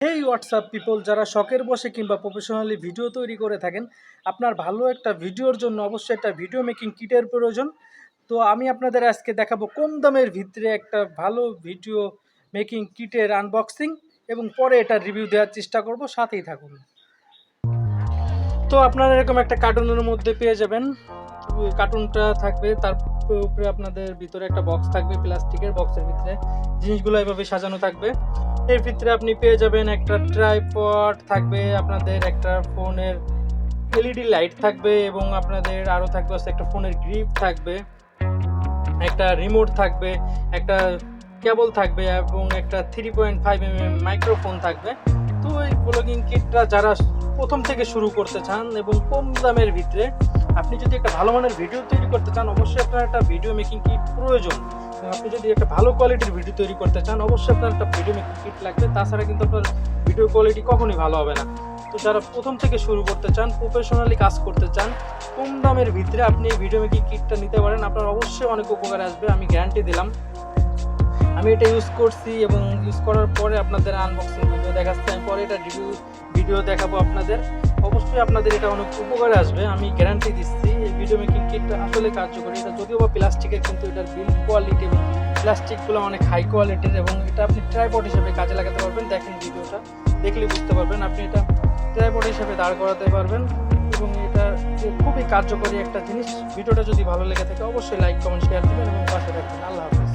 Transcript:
হেই WhatsApp people, যারা শখের বসে কিংবা প্রফেশনালি ভিডিও তৈরি করে থাকেন, আপনার ভালো একটা ভিডিওর জন্য অবশ্যই একটা ভিডিও মেকিং কিটের প্রয়োজন। তো আমি আপনাদের আজকে দেখাবো কম দামের ভিতরে একটা ভালো ভিডিও মেকিং কিটের আনবক্সিং এবং পরে এটা রিভিউ দেওয়ার চেষ্টা করব, সাথেই থাকুন। তো আপনারা এরকম একটা কার্টুনের মধ্যে পেয়ে যাবেন। কার্টুনটা থাকবে, তার উপরে আপনাদের ভিতরে একটা বক্স থাকবে, প্লাস্টিকের বক্সের ভিতরে জিনিসগুলো এভাবে সাজানো থাকবে। এর ভিতরে আপনি পেয়ে যাবেন একটা ট্রাইপড থাকবে, আপনাদের একটা ফোনের এলইডি লাইট থাকবে এবং আপনাদের আরও থাকবে হচ্ছে একটা ফোনের গ্রিপ থাকবে, একটা রিমোট থাকবে, একটা কেবল থাকবে এবং একটা 3.5mm মাইক্রোফোন থাকবে। তো এই ব্লগিং কিটটা যারা প্রথম থেকে শুরু করতে চান এবং কম দামের ভিতরে আপনি যদি একটা ভালো মানের ভিডিও তৈরি করতে চান, অবশ্যই আপনার একটা ভিডিও মেকিং কিট প্রয়োজন। আপনি যদি একটা ভালো কোয়ালিটির ভিডিও তৈরি করতে চান, অবশ্যই আপনার একটা ভিডিও মেকিং কিট লাগবে, তাছাড়া কিন্তু আপনার ভিডিও কোয়ালিটি কখনোই ভালো হবে না। তো যারা প্রথম থেকে শুরু করতে চান, প্রফেশনালি কাজ করতে চান, কম দামের ভিতরে আপনি এই ভিডিও মেকিং কিটটা নিতে পারেন, আপনার অবশ্যই অনেক উপকারে আসবে, আমি গ্যারান্টি দিলাম। আমি এটা ইউজ করছি এবং ইউজ করার পরে আপনাদের আনবক্সিং ভিডিও দেখাচ্ছি, আমি পরে এটা রিভিউ ভিডিও দেখাবো আপনাদের। অবশ্যই আপনাদের এটা অনেক উপকারে আসবে, আমি গ্যারান্টি দিচ্ছি। এই ভিডিও মেকিং কিটটা আসলে কার্যকরী। এটা যদিও বা প্লাস্টিকের, কিন্তু এটার বিল্ড কোয়ালিটি এবং প্লাস্টিকগুলো অনেক হাই কোয়ালিটির এবং এটা আপনি ট্রাইপড হিসেবে কাজে লাগাতে পারবেন। দেখেন, ভিডিওটা দেখলে বুঝতে পারবেন, আপনি এটা ট্রাইপড হিসেবে দাঁড় করাতে পারবেন এবং এটা খুবই কার্যকরী একটা জিনিস। ভিডিওটা যদি ভালো লেগে থাকে অবশ্যই লাইক, কমেন্ট, শেয়ার দেবেন এবং পাশে রাখবেন। আল্লাহ হাফেজ।